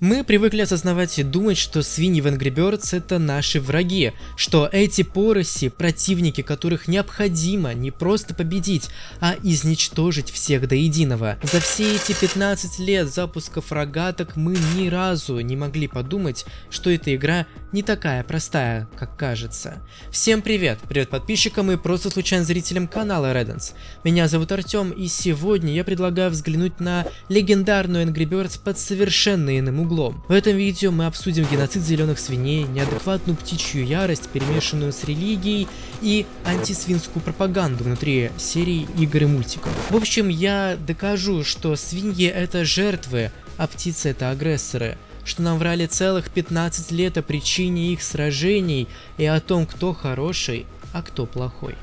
Мы привыкли осознавать и думать, что свиньи в Angry Birds это наши враги, что эти пороси, противники, которых необходимо не просто победить, а изничтожить всех до единого. За все эти 15 лет запусков рогаток мы ни разу не могли подумать, что эта игра не такая простая, как кажется. Всем привет! Привет подписчикам и просто случайным зрителям канала Redens. Меня зовут Артем, и сегодня я предлагаю взглянуть на легендарную Angry Birds под совершенно иным углом. В этом видео мы обсудим геноцид зеленых свиней, неадекватную птичью ярость, перемешанную с религией, и антисвинскую пропаганду внутри серии игр и мультиков. В общем, я докажу, что свиньи это жертвы, а птицы это агрессоры. Что нам врали целых 15 лет о причине их сражений и о том, кто хороший, а кто плохой.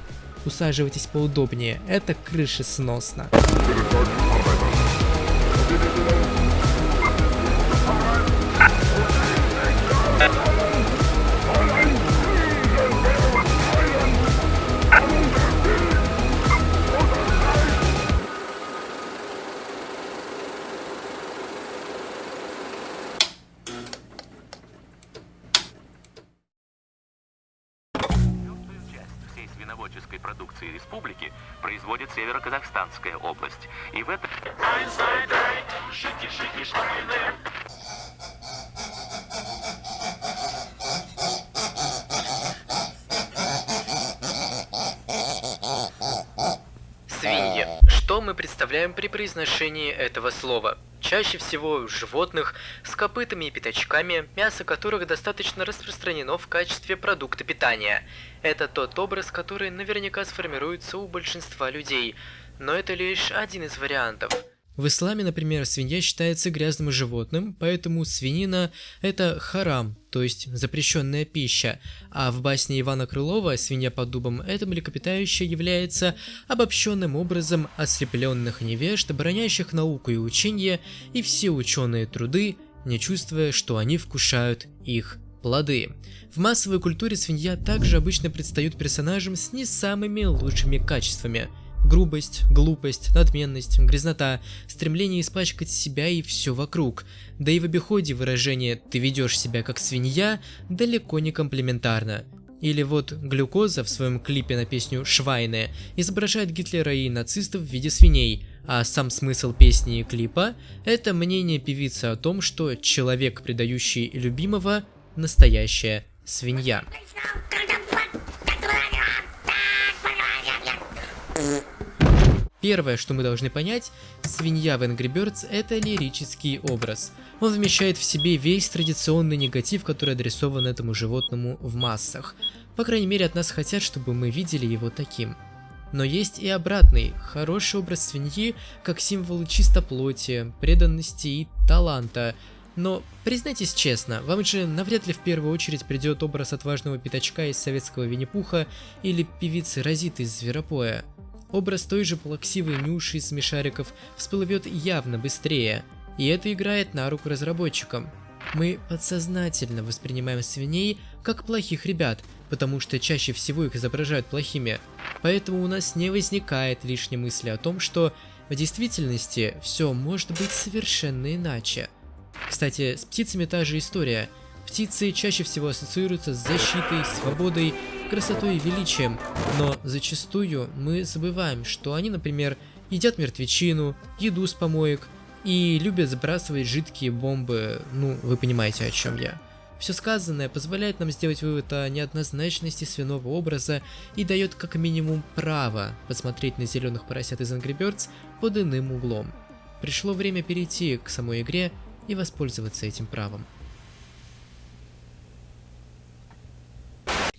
Усаживайтесь поудобнее, это крышесносно. Свиноводческой продукции республики производит Северо-Казахстанская область. И в этом... Свиньи. Что мы представляем при произношении этого слова? Чаще всего животных с копытами и пятачками, мясо которых достаточно распространено в качестве продукта питания. Это тот образ, который наверняка сформируется у большинства людей, но это лишь один из вариантов. В исламе, например, свинья считается грязным животным, поэтому свинина – это харам, то есть запрещенная пища, а в басне Ивана Крылова «Свинья под дубом» это млекопитающее является обобщенным образом ослепленных невежд, бронящих науку и учение, и все ученые труды, не чувствуя, что они вкушают их плоды. В массовой культуре свинья также обычно предстает персонажем с не самыми лучшими качествами. Грубость, глупость, надменность, грязнота, стремление испачкать себя и все вокруг. Да и в обиходе выражение «ты ведешь себя как свинья» далеко не комплиментарно. Или вот Глюкоза в своем клипе на песню «Швайне» изображает Гитлера и нацистов в виде свиней, а сам смысл песни и клипа – это мнение певицы о том, что человек, предающий любимого, настоящая свинья. Первое, что мы должны понять, свинья в Angry Birds – это лирический образ. Он вмещает в себе весь традиционный негатив, который адресован этому животному в массах. По крайней мере, от нас хотят, чтобы мы видели его таким. Но есть и обратный, хороший образ свиньи, как символ чистоплотия, преданности и таланта. Но признайтесь честно, вам же навряд ли в первую очередь придет образ отважного пятачка из советского Винни-Пуха или певицы Розиты из Зверопоя. Образ той же плаксивой Нюши из Смешариков всплывет явно быстрее, и это играет на руку разработчикам. Мы подсознательно воспринимаем свиней как плохих ребят, потому что чаще всего их изображают плохими, поэтому у нас не возникает лишней мысли о том, что в действительности все может быть совершенно иначе. Кстати, с птицами та же история. Птицы чаще всего ассоциируются с защитой, свободой, красотой и величием, но зачастую мы забываем, что они, например, едят мертвечину, еду с помоек и любят сбрасывать жидкие бомбы, ну, вы понимаете, о чем я. Все сказанное позволяет нам сделать вывод о неоднозначности свиного образа и дает как минимум право посмотреть на зеленых поросят из Angry Birds под иным углом. Пришло время перейти к самой игре и воспользоваться этим правом.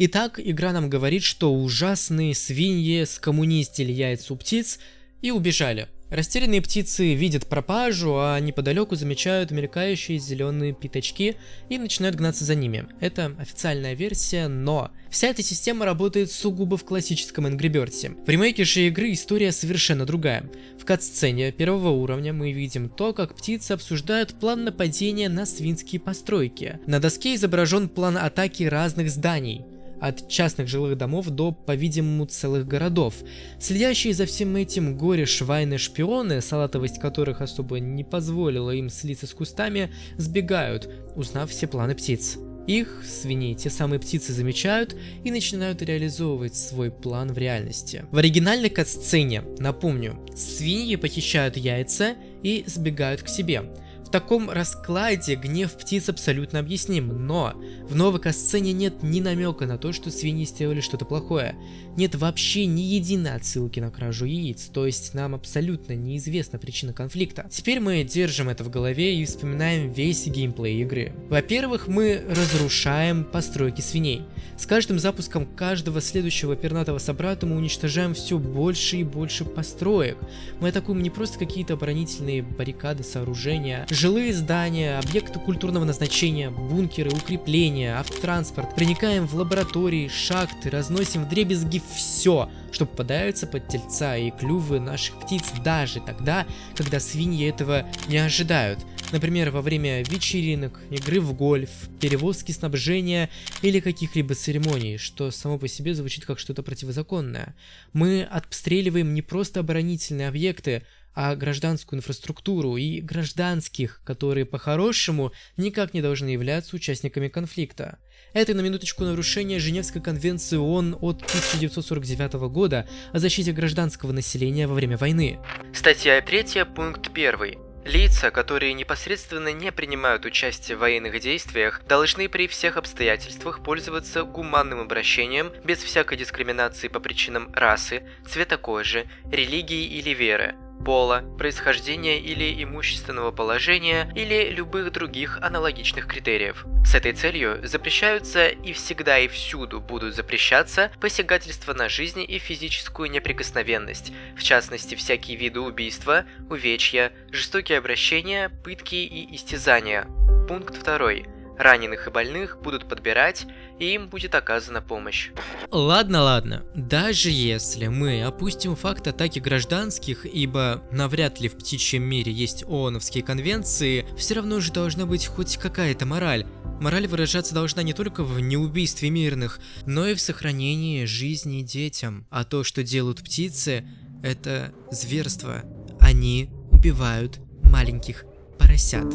Итак, игра нам говорит, что ужасные свиньи скоммунистили яйца у птиц и убежали. Растерянные птицы видят пропажу, а неподалеку замечают мелькающие зеленые пятачки и начинают гнаться за ними. Это официальная версия, но вся эта система работает сугубо в классическом Angry Birds. В ремейке же игры история совершенно другая. В кат-сцене первого уровня мы видим то, как птицы обсуждают план нападения на свинские постройки. На доске изображен план атаки разных зданий. от частных жилых домов до, по-видимому, целых городов. Следящие за всем этим горе-швайны-шпионы, салатовость которых особо не позволила им слиться с кустами, сбегают, узнав все планы птиц. Их, свиней, те самые птицы замечают и начинают реализовывать свой план в реальности. В оригинальной кат-сцене, напомню, свиньи похищают яйца и сбегают к себе. В таком раскладе гнев птиц абсолютно объясним, но в новой кат-сцене нет ни намека на то, что свиньи сделали что-то плохое. Нет вообще ни единой отсылки на кражу яиц, то есть нам абсолютно неизвестна причина конфликта. Теперь мы держим это в голове и вспоминаем весь геймплей игры. Во-первых, мы разрушаем постройки свиней. С каждым запуском каждого следующего пернатого собрата мы уничтожаем все больше и больше построек. Мы атакуем не просто какие-то оборонительные баррикады, сооружения, жилые здания, объекты культурного назначения, бункеры, укрепления, автотранспорт, проникаем в лаборатории, шахты, разносим вдребезги все, что попадается под тельца и клювы наших птиц даже тогда, когда свиньи этого не ожидают. Например, во время вечеринок, игры в гольф, перевозки снабжения или каких-либо церемоний, что само по себе звучит как что-то противозаконное. Мы обстреливаем не просто оборонительные объекты, а гражданскую инфраструктуру и гражданских, которые по-хорошему никак не должны являться участниками конфликта. Это, на минуточку, нарушение Женевской конвенции ООН от 1949 года о защите гражданского населения во время войны. Статья 3, пункт 1. Лица, которые непосредственно не принимают участие в военных действиях, должны при всех обстоятельствах пользоваться гуманным обращением без всякой дискриминации по причинам расы, цвета кожи, религии или веры, пола, происхождения или имущественного положения или любых других аналогичных критериев. С этой целью запрещаются и всегда и всюду будут запрещаться посягательства на жизнь и физическую неприкосновенность, в частности всякие виды убийства, увечья, жестокие обращения, пытки и истязания. Пункт 2. Раненых и больных будут подбирать, и им будет оказана помощь. Ладно, даже если мы опустим факт атаки гражданских, ибо навряд ли в птичьем мире есть ООНовские конвенции, все равно же должна быть хоть какая-то мораль. Мораль выражаться должна не только в неубийстве мирных, но и в сохранении жизни детям. А то, что делают птицы, это зверство. Они убивают маленьких поросят.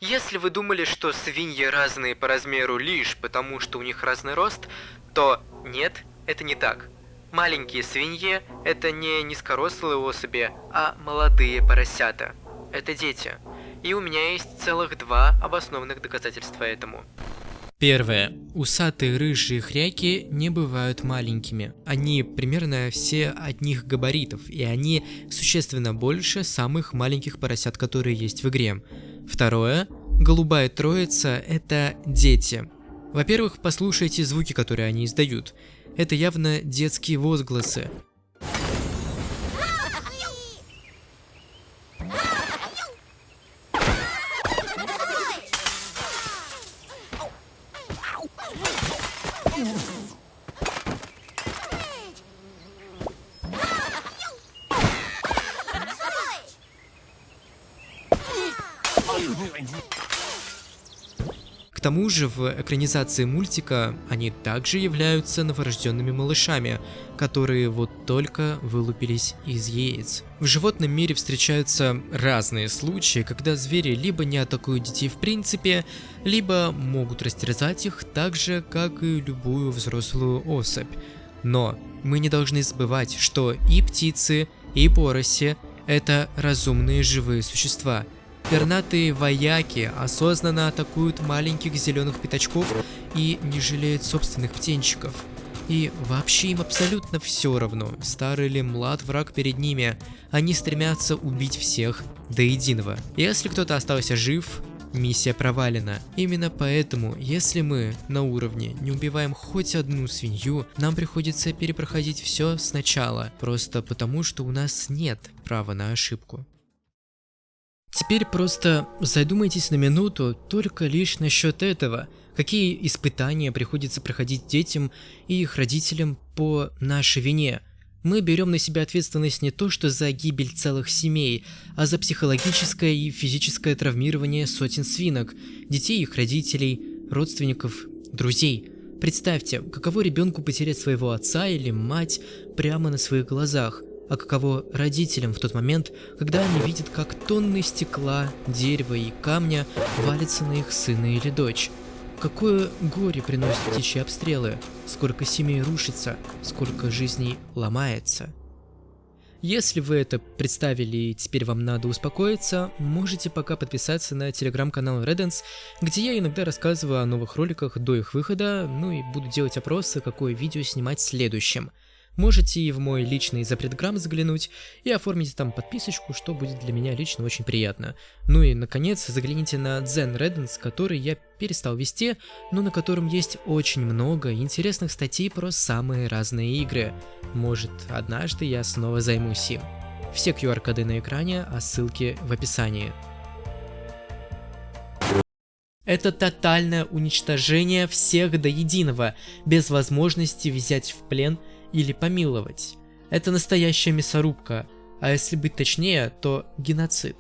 Если вы думали, что свиньи разные по размеру лишь потому, что у них разный рост, то нет, это не так. Маленькие свиньи – это не низкорослые особи, а молодые поросята. Это дети. И у меня есть целых 2 обоснованных доказательства этому. Первое. Усатые рыжие хряки не бывают маленькими. Они примерно все одних габаритов, и они существенно больше самых маленьких поросят, которые есть в игре. Второе. Голубая троица – это дети. Во-первых, послушайте звуки, которые они издают. Это явно детские возгласы. К тому же в экранизации мультика они также являются новорожденными малышами, которые вот только вылупились из яиц. В животном мире встречаются разные случаи, когда звери либо не атакуют детей в принципе, либо могут растерзать их так же, как и любую взрослую особь. Но мы не должны забывать, что и птицы, и пороси – это разумные живые существа. Пернатые вояки осознанно атакуют маленьких зеленых пятачков и не жалеют собственных птенчиков. И вообще им абсолютно все равно, старый или млад враг перед ними, они стремятся убить всех до единого. Если кто-то остался жив, миссия провалена. Именно поэтому, если мы на уровне не убиваем хоть одну свинью, нам приходится перепроходить все сначала, просто потому что у нас нет права на ошибку. Теперь просто задумайтесь на минуту только лишь насчет этого. Какие испытания приходится проходить детям и их родителям по нашей вине. Мы берем на себя ответственность не то что за гибель целых семей, а за психологическое и физическое травмирование сотен свинок, детей, их родителей, родственников, друзей. Представьте, каково ребенку потерять своего отца или мать прямо на своих глазах, а каково родителям в тот момент, когда они видят, как тонны стекла, дерева и камня валятся на их сына или дочь. Какое горе приносят птичьи обстрелы, сколько семей рушится, сколько жизней ломается. Если вы это представили и теперь вам надо успокоиться, можете пока подписаться на телеграм-канал Reddance, где я иногда рассказываю о новых роликах до их выхода, ну и буду делать опросы, какое видео снимать следующим. Можете и в мой личный запретграм заглянуть и оформить там подписочку, что будет для меня лично очень приятно. Ну и, наконец, загляните на Zen Reddance, который я перестал вести, но на котором есть очень много интересных статей про самые разные игры. Может, однажды я снова займусь им. Все QR-коды на экране, а ссылки в описании. Это тотальное уничтожение всех до единого, без возможности взять в плен или помиловать. Это настоящая мясорубка, а если быть точнее, то геноцид.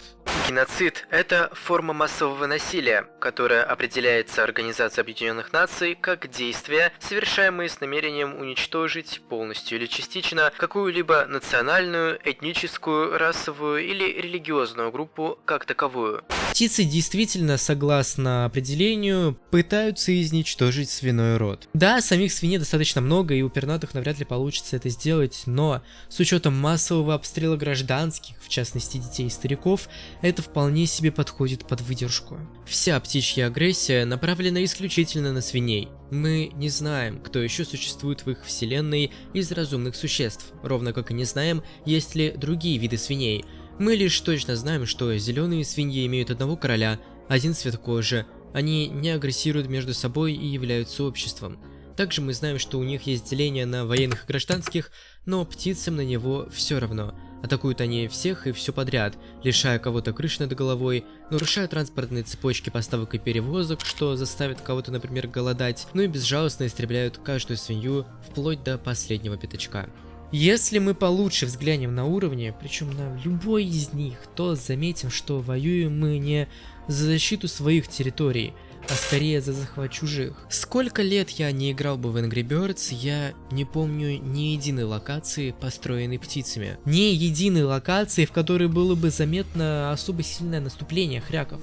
Геноцид – это форма массового насилия, которая определяется Организацией Объединенных Наций как действие, совершаемое с намерением уничтожить полностью или частично какую-либо национальную, этническую, расовую или религиозную группу как таковую. Птицы действительно, согласно определению, пытаются изничтожить свиной род. Да, самих свиней достаточно много, и у пернатых навряд ли получится это сделать, но с учетом массового обстрела гражданских, в частности детей и стариков, это вполне себе подходит под выдержку. Вся птичья агрессия направлена исключительно на свиней. Мы не знаем, кто еще существует в их вселенной из разумных существ, ровно как и не знаем, есть ли другие виды свиней. Мы лишь точно знаем, что зеленые свиньи имеют одного короля, один цвет кожи, они не агрессируют между собой и являются обществом. Также мы знаем, что у них есть деление на военных и гражданских, но птицам на него все равно. Атакуют они всех и все подряд, лишая кого-то крыши над головой, нарушая транспортные цепочки поставок и перевозок, что заставит кого-то, например, голодать, ну и безжалостно истребляют каждую свинью вплоть до последнего пятачка. Если мы получше взглянем на уровни, причем на любой из них, то заметим, что воюем мы не за защиту своих территорий, а скорее за захват чужих. Сколько лет я не играл бы в Angry Birds, я не помню ни единой локации, построенной птицами. Ни единой локации, в которой было бы заметно особо сильное наступление хряков.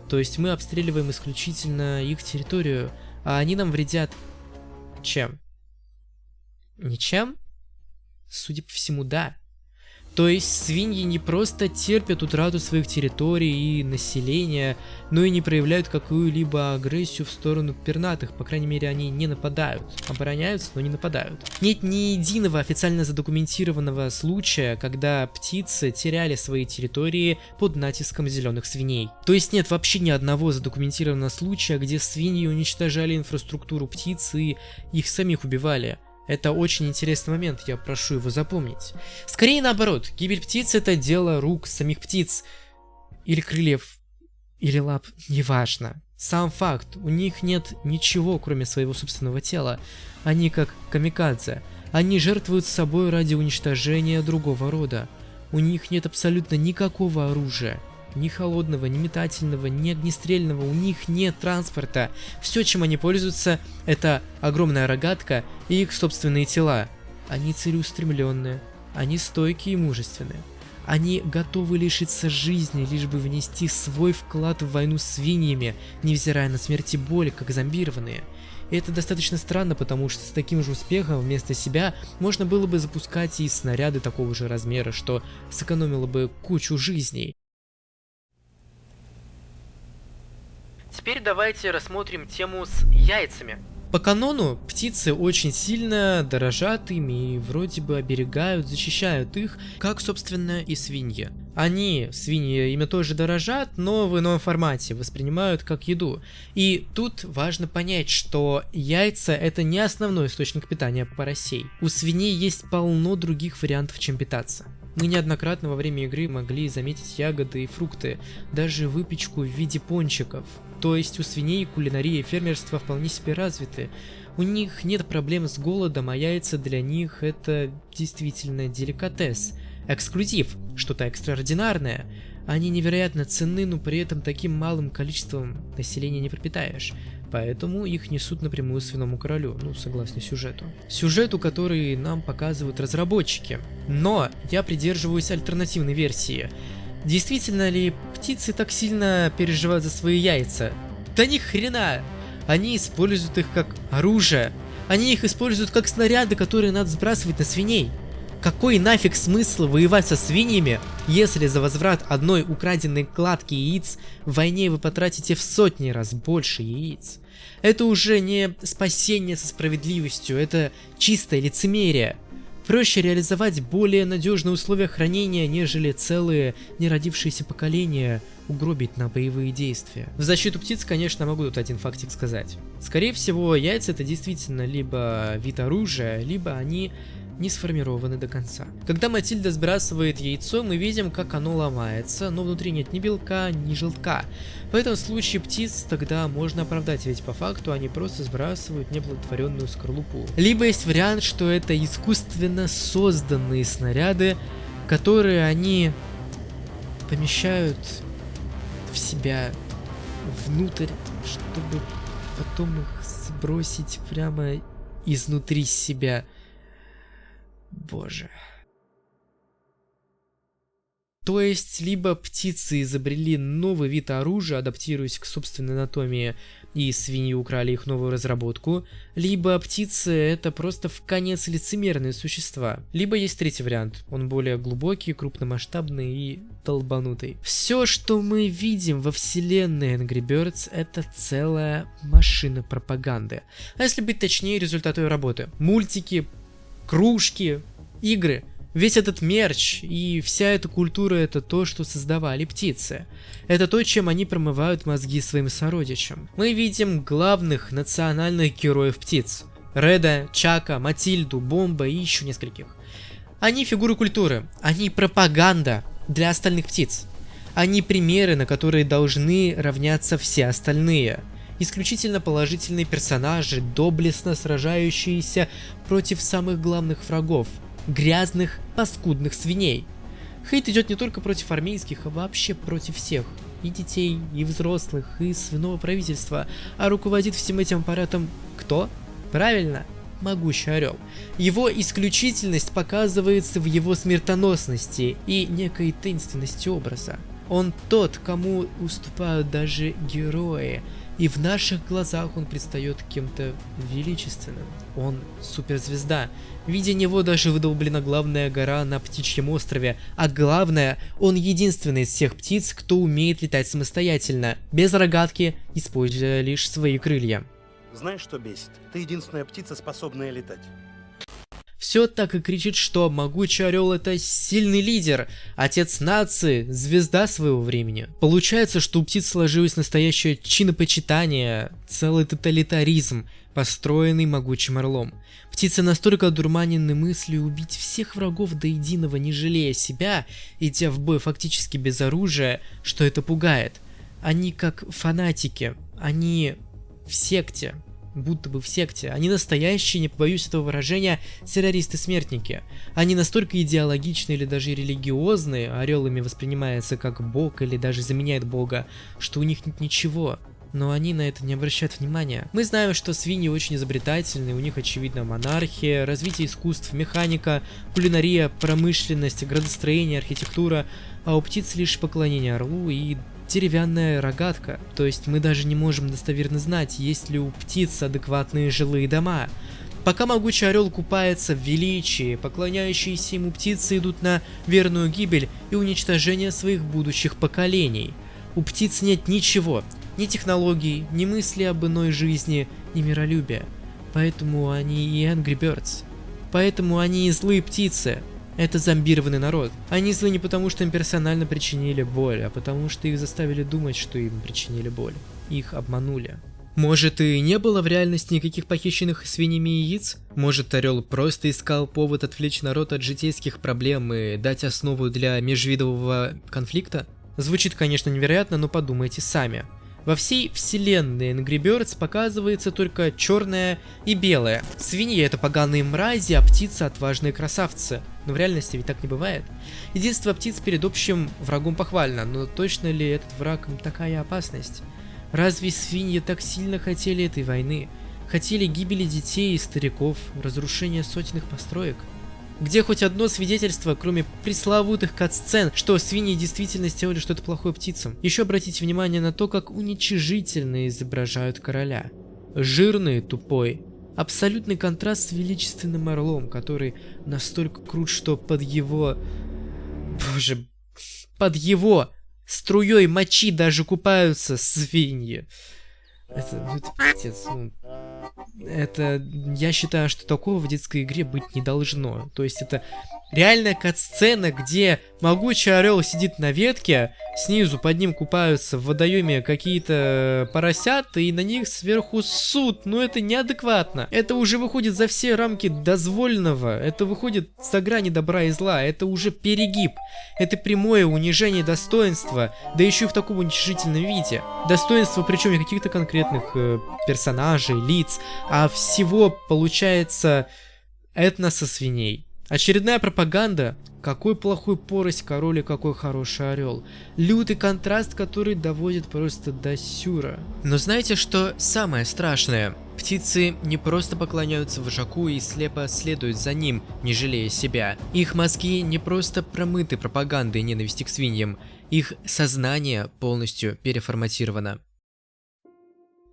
То есть мы обстреливаем исключительно их территорию, а они нам вредят чем? Ничем? Судя по всему, да. То есть свиньи не просто терпят утрату своих территорий и населения, но и не проявляют какую-либо агрессию в сторону пернатых, по крайней мере они не нападают. Обороняются, но не нападают. Нет ни единого официально задокументированного случая, когда птицы теряли свои территории под натиском зеленых свиней. То есть нет вообще ни одного задокументированного случая, где свиньи уничтожали инфраструктуру птиц и их самих убивали. Это очень интересный момент, я прошу его запомнить. Скорее наоборот, гибель птиц — это дело рук самих птиц. Или крыльев, или лап, неважно. Сам факт, у них нет ничего, кроме своего собственного тела. Они как камикадзе. Они жертвуют собой ради уничтожения другого рода. У них нет абсолютно никакого оружия. Ни холодного, ни метательного, ни огнестрельного, у них нет транспорта. Все, чем они пользуются, это огромная рогатка и их собственные тела. Они целеустремленные, они стойкие и мужественные. Они готовы лишиться жизни, лишь бы внести свой вклад в войну с свиньями, невзирая на смерть и боль, как зомбированные. И это достаточно странно, потому что с таким же успехом вместо себя можно было бы запускать и снаряды такого же размера, что сэкономило бы кучу жизней. Теперь давайте рассмотрим тему с яйцами. По канону, птицы очень сильно дорожат ими и вроде бы оберегают, защищают их, как, собственно, и свиньи. Они, свиньи, ими тоже дорожат, но в ином формате, воспринимают как еду. И тут важно понять, что яйца — это не основной источник питания поросей. У свиней есть полно других вариантов, чем питаться. Мы неоднократно во время игры могли заметить ягоды и фрукты, даже выпечку в виде пончиков. То есть у свиней кулинария и фермерство вполне себе развиты. У них нет проблем с голодом, а яйца для них это действительно деликатес. Эксклюзив, что-то экстраординарное. Они невероятно ценны, но при этом таким малым количеством населения не пропитаешь. Поэтому их несут напрямую свиному королю, согласно сюжету. Сюжету, который нам показывают разработчики. Но я придерживаюсь альтернативной версии. Действительно ли птицы так сильно переживают за свои яйца? Да ни хрена! Они используют их как оружие. Они их используют как снаряды, которые надо сбрасывать на свиней. Какой нафиг смысл воевать со свиньями, если за возврат одной украденной кладки яиц в войне вы потратите в сотни раз больше яиц? Это уже не спасение со справедливостью, это чистое лицемерие. Проще реализовать более надежные условия хранения, нежели целые неродившиеся поколения угробить на боевые действия. В защиту птиц, конечно, могу тут один фактик сказать. Скорее всего, яйца это действительно либо вид оружия, либо они не сформированы до конца. Когда Матильда сбрасывает яйцо, мы видим, как оно ломается, но внутри нет ни белка, ни желтка. В этом случае птиц тогда можно оправдать, ведь по факту они просто сбрасывают неплодотворенную скорлупу. Либо есть вариант, что это искусственно созданные снаряды, которые они помещают в себя внутрь, чтобы потом их сбросить прямо изнутри себя. Боже. То есть, либо птицы изобрели новый вид оружия, адаптируясь к собственной анатомии, и свиньи украли их новую разработку, либо птицы это просто вконец лицемерные существа. Либо есть третий вариант, он более глубокий, крупномасштабный и долбанутый. Все, что мы видим во вселенной Angry Birds, это целая машина пропаганды. А если быть точнее, результат ее работы. Мультики, кружки, игры. Весь этот мерч и вся эта культура — это то, что создавали птицы. Это то, чем они промывают мозги своим сородичам. Мы видим главных национальных героев птиц. Реда, Чака, Матильду, Бомба и еще нескольких. Они фигуры культуры. Они пропаганда для остальных птиц. Они примеры, на которые должны равняться все остальные. Исключительно положительные персонажи, доблестно сражающиеся против самых главных врагов. Грязных, паскудных свиней. Хейт идет не только против армейских, а вообще против всех. И детей, и взрослых, и свиного правительства. А руководит всем этим аппаратом кто? Правильно, могучий орел. Его исключительность показывается в его смертоносности и некой таинственности образа. Он тот, кому уступают даже герои. И в наших глазах он предстает кем-то величественным. Он суперзвезда. Видя него даже выдолблена главная гора на Птичьем острове. А главное, он единственный из всех птиц, кто умеет летать самостоятельно, без рогатки, используя лишь свои крылья. Знаешь, что бесит? Ты единственная птица, способная летать. Все так и кричит, что могучий орел — это сильный лидер, отец нации, звезда своего времени. Получается, что у птиц сложилось настоящее чинопочитание, целый тоталитаризм, построенный могучим орлом. Птицы настолько одурманены мыслью убить всех врагов до единого, не жалея себя, идя в бой фактически без оружия, что это пугает. Они как фанатики, они в секте. Будто бы в секте. Они настоящие, не побоюсь этого выражения, террористы-смертники. Они настолько идеологичны или даже религиозны, орел ими воспринимается как бог или даже заменяет бога, что у них нет ничего. Но они на это не обращают внимания. Мы знаем, что свиньи очень изобретательны, у них очевидно монархия, развитие искусств, механика, кулинария, промышленность, градостроение, архитектура, а у птиц лишь поклонение орлу и деревянная рогатка, то есть мы даже не можем достоверно знать, есть ли у птиц адекватные жилые дома. Пока могучий орел купается в величии, поклоняющиеся ему птицы идут на верную гибель и уничтожение своих будущих поколений. У птиц нет ничего, ни технологий, ни мысли об иной жизни, ни миролюбия. Поэтому они и Angry Birds. Поэтому они и злые птицы. Это зомбированный народ. Они злы не потому, что им персонально причинили боль, а потому что их заставили думать, что им причинили боль. Их обманули. Может, и не было в реальности никаких похищенных свиньями яиц? Может, орел просто искал повод отвлечь народ от житейских проблем и дать основу для межвидового конфликта? Звучит, конечно, невероятно, но подумайте сами. Во всей вселенной Angry Birds показывается только черное и белое. Свиньи — это поганые мрази, а птицы — отважные красавцы. Но в реальности ведь так не бывает. Единство птиц перед общим врагом похвально, но точно ли этот враг им такая опасность? Разве свиньи так сильно хотели этой войны? Хотели гибели детей и стариков, разрушения сотенных построек? Где хоть одно свидетельство, кроме пресловутых кат-сцен, что свиньи действительно сделали что-то плохое птицам? Еще обратите внимание на то, как уничижительно изображают короля. Жирный, тупой. Абсолютный контраст с величественным орлом, который настолько крут, что под его струей мочи даже купаются свиньи. Это пиздец. Это, я считаю, что такого в детской игре быть не должно. То есть это реальная кат-сцена, где могучий орел сидит на ветке, снизу под ним купаются в водоеме какие-то поросята, и на них сверху суд. Но это неадекватно. Это уже выходит за все рамки дозволенного. Это выходит за грани добра и зла. Это уже перегиб. Это прямое унижение достоинства, да еще и в таком уничижительном виде. Достоинство причем не каких-то конкретных персонажей, лиц, а всего, получается, этноса свиней. Очередная пропаганда. Какой плохой порость король и какой хороший орел. Лютый контраст, который доводит просто до сюра. Но знаете, что самое страшное? Птицы не просто поклоняются вожаку и слепо следуют за ним, не жалея себя. Их мозги не просто промыты пропагандой ненависти к свиньям. Их сознание полностью переформатировано.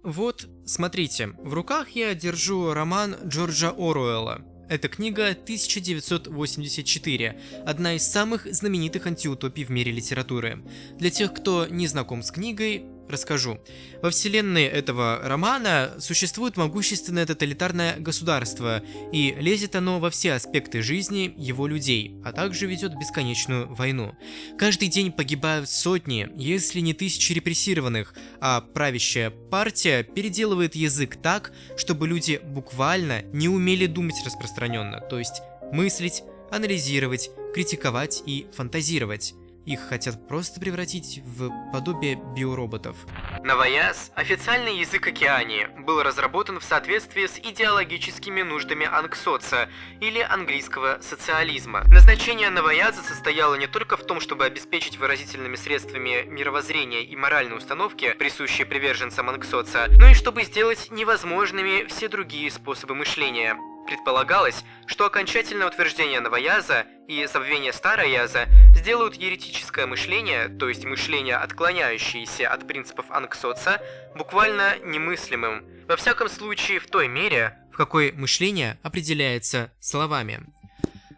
Вот, смотрите, в руках я держу роман Джорджа Оруэлла. Это книга 1984, одна из самых знаменитых антиутопий в мире литературы. Для тех, кто не знаком с книгой, расскажу. Во вселенной этого романа существует могущественное тоталитарное государство, и лезет оно во все аспекты жизни его людей, а также ведет бесконечную войну. Каждый день погибают сотни, если не тысячи репрессированных, а правящая партия переделывает язык так, чтобы люди буквально не умели думать распространенно, то есть мыслить, анализировать, критиковать и фантазировать. Их хотят просто превратить в подобие биороботов. Новояз, официальный язык Океании, был разработан в соответствии с идеологическими нуждами анксоца или английского социализма. Назначение новояза состояло не только в том, чтобы обеспечить выразительными средствами мировоззрения и моральные установки, присущие приверженцам анксоца, но и чтобы сделать невозможными все другие способы мышления. Предполагалось, что окончательное утверждение новояза и забвение старояза сделают еретическое мышление, то есть мышление, отклоняющееся от принципов анксоца, буквально немыслимым. Во всяком случае, в той мере, в какой мышление определяется словами.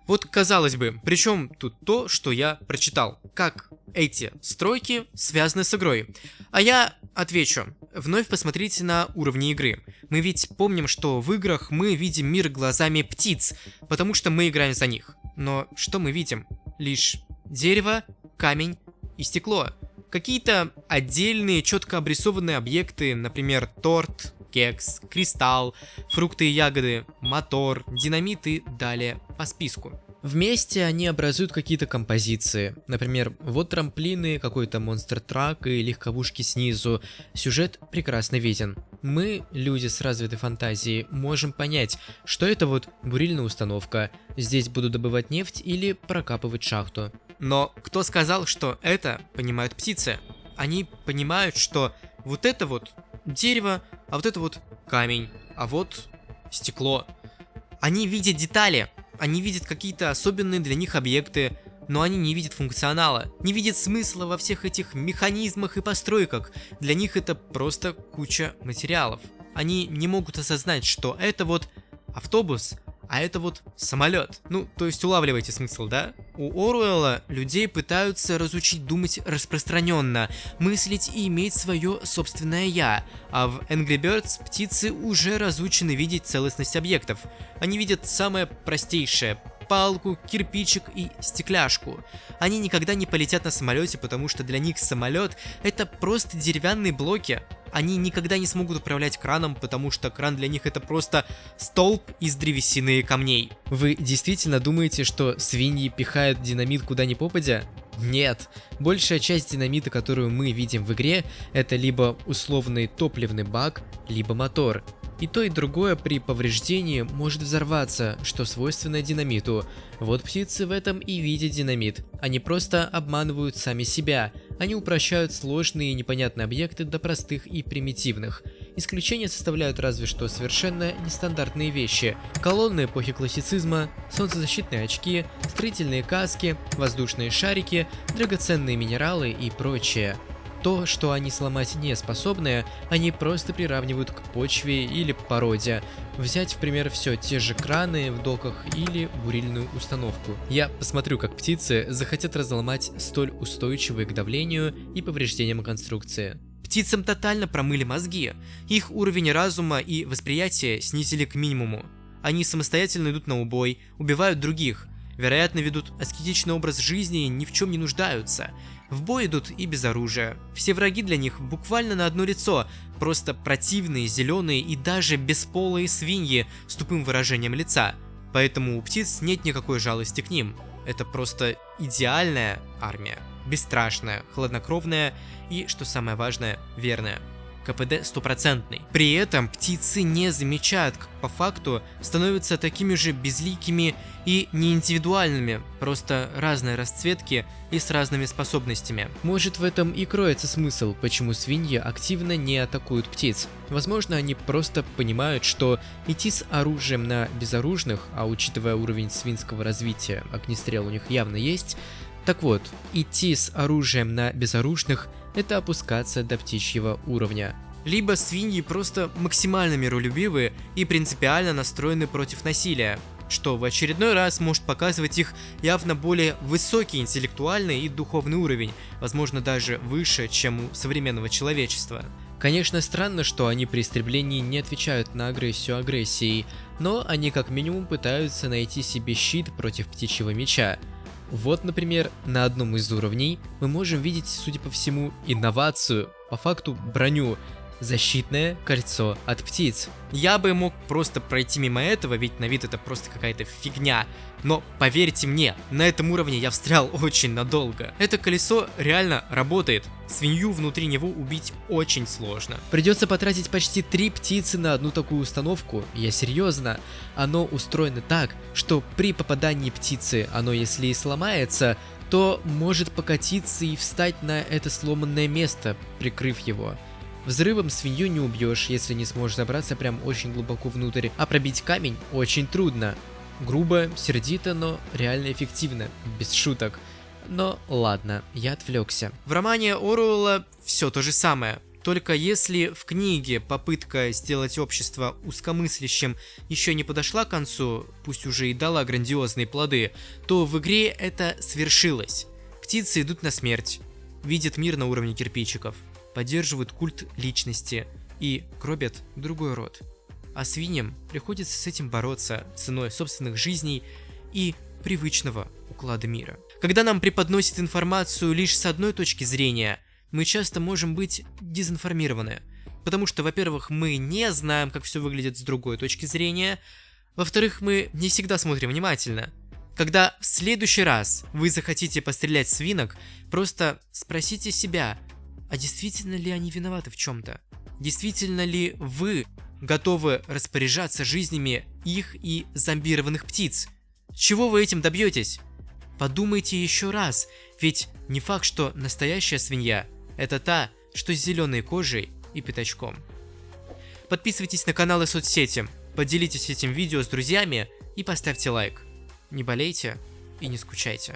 Вот, казалось бы, причем тут то, что я прочитал. Как эти строки связаны с игрой? А я отвечу. Вновь посмотрите на уровни игры. Мы ведь помним, что в играх мы видим мир глазами птиц, потому что мы играем за них. Но что мы видим? Лишь дерево, камень и стекло. Какие-то отдельные, четко обрисованные объекты, например, торт, кекс, кристалл, фрукты и ягоды, мотор, динамит и далее по списку. Вместе они образуют какие-то композиции. Например, вот трамплины, какой-то монстр-трак и легковушки снизу. Сюжет прекрасно виден. Мы, люди с развитой фантазией, можем понять, что это вот бурильная установка. Здесь будут добывать нефть или прокапывать шахту. Но кто сказал, что это понимают птицы? Они понимают, что вот это вот дерево, а вот это вот камень, а вот стекло. Они видят детали. Они видят какие-то особенные для них объекты, но они не видят функционала, не видят смысла во всех этих механизмах и постройках. Для них это просто куча материалов. Они не могут осознать, что это вот автобус, а это вот самолет. Ну, то есть улавливаете смысл, да? У Оруэлла людей пытаются разучить думать распространенно, мыслить и иметь свое собственное «я», а в Angry Birds птицы уже разучены видеть целостность объектов. Они видят самое простейшее – палку, кирпичик и стекляшку. Они никогда не полетят на самолете, потому что для них самолет – это просто деревянные блоки, Они никогда не смогут управлять краном, потому что кран для них это просто столб из древесины и камней. Вы действительно думаете, что свиньи пихают динамит куда ни попадя? Нет. Большая часть динамита, которую мы видим в игре, это либо условный топливный бак, либо мотор. И то, и другое при повреждении может взорваться, что свойственно динамиту. Вот птицы в этом и видят динамит. Они просто обманывают сами себя. Они упрощают сложные и непонятные объекты до простых и примитивных. Исключения составляют разве что совершенно нестандартные вещи. Колонны эпохи классицизма, солнцезащитные очки, строительные каски, воздушные шарики, драгоценные минералы и прочее. То, что они сломать не способны, они просто приравнивают к почве или породе. Взять в пример все те же краны в доках или бурильную установку. Я посмотрю, как птицы захотят разломать столь устойчивые к давлению и повреждениям конструкции. Птицам тотально промыли мозги. Их уровень разума и восприятия снизили к минимуму. Они самостоятельно идут на убой, убивают других. Вероятно, ведут аскетичный образ жизни и ни в чем не нуждаются. В бой идут и без оружия. Все враги для них буквально на одно лицо. Просто противные, зеленые и даже бесполые свиньи с тупым выражением лица. Поэтому у птиц нет никакой жалости к ним. Это просто идеальная армия. Бесстрашная, хладнокровная и, что самое важное, верная. КПД стопроцентный. При этом птицы не замечают, как по факту становятся такими же безликими и неиндивидуальными, просто разные расцветки и с разными способностями. Может, в этом и кроется смысл, почему свиньи активно не атакуют птиц. Возможно, они просто понимают, что идти с оружием на безоружных, а учитывая уровень свинского развития, огнестрел у них явно есть. Так вот, идти с оружием на безоружных — это опускаться до птичьего уровня. Либо свиньи просто максимально миролюбивые и принципиально настроены против насилия, что в очередной раз может показывать их явно более высокий интеллектуальный и духовный уровень, возможно даже выше, чем у современного человечества. Конечно, странно, что они при истреблении не отвечают на агрессию агрессией, но они как минимум пытаются найти себе щит против птичьего меча. Вот, например, на одном из уровней мы можем видеть, судя по всему, инновацию, по факту броню, защитное кольцо от птиц. Я бы мог просто пройти мимо этого, ведь на вид это просто какая-то фигня. Но поверьте мне, на этом уровне я встрял очень надолго. Это колесо реально работает. Свинью внутри него убить очень сложно. Придется потратить почти 3 птицы на одну такую установку. Я серьезно. Оно устроено так, что при попадании птицы, оно если и сломается, то может покатиться и встать на это сломанное место, прикрыв его. Взрывом свинью не убьешь, если не сможешь забраться прям очень глубоко внутрь, а пробить камень очень трудно. Грубо, сердито, но реально эффективно, без шуток. Но ладно, я отвлекся. В романе Оруэлла все то же самое. Только если в книге попытка сделать общество узкомыслящим еще не подошла к концу, пусть уже и дала грандиозные плоды, то в игре это свершилось. Птицы идут на смерть, видят мир на уровне кирпичиков, поддерживают культ личности и гробят другой род. А свиньям приходится с этим бороться ценой собственных жизней и привычного уклада мира. Когда нам преподносят информацию лишь с одной точки зрения, мы часто можем быть дезинформированы. Потому что, во-первых, мы не знаем, как все выглядит с другой точки зрения. Во-вторых, мы не всегда смотрим внимательно. Когда в следующий раз вы захотите пострелять в свинок, просто спросите себя, а действительно ли они виноваты в чем-то? Действительно ли вы готовы распоряжаться жизнями их и зомбированных птиц? Чего вы этим добьетесь? Подумайте еще раз, ведь не факт, что настоящая свинья — это та, что с зеленой кожей и пятачком. Подписывайтесь на канал и соцсети, поделитесь этим видео с друзьями и поставьте лайк. Не болейте и не скучайте.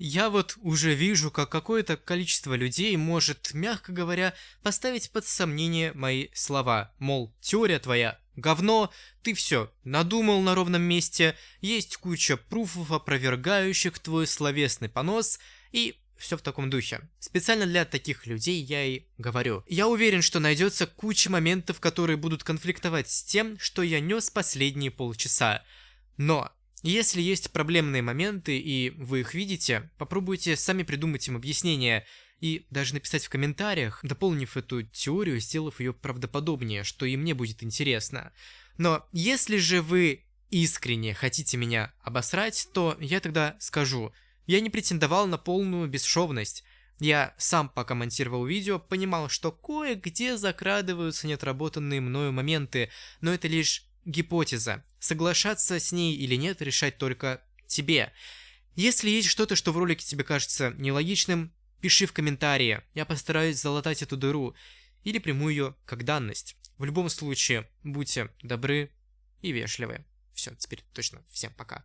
Я вот уже вижу, как какое-то количество людей может, мягко говоря, поставить под сомнение мои слова. Мол, теория твоя говно, ты все надумал на ровном месте, есть куча пруфов, опровергающих твой словесный понос, и все в таком духе. Специально для таких людей я и говорю. Я уверен, что найдется куча моментов, которые будут конфликтовать с тем, что я нес последние полчаса. Но если есть проблемные моменты и вы их видите, попробуйте сами придумать им объяснение и даже написать в комментариях, дополнив эту теорию, сделав ее правдоподобнее, что и мне будет интересно. Но если же вы искренне хотите меня обосрать, то я тогда скажу. Я не претендовал на полную бесшовность. Я сам, пока монтировал видео, понимал, что кое-где закрадываются неотработанные мною моменты, но это лишь гипотеза. Соглашаться с ней или нет, решать только тебе. Если есть что-то, что в ролике тебе кажется нелогичным, пиши в комментарии. Я постараюсь залатать эту дыру или приму ее как данность. В любом случае, будьте добры и вежливы. Все, теперь точно. Всем пока.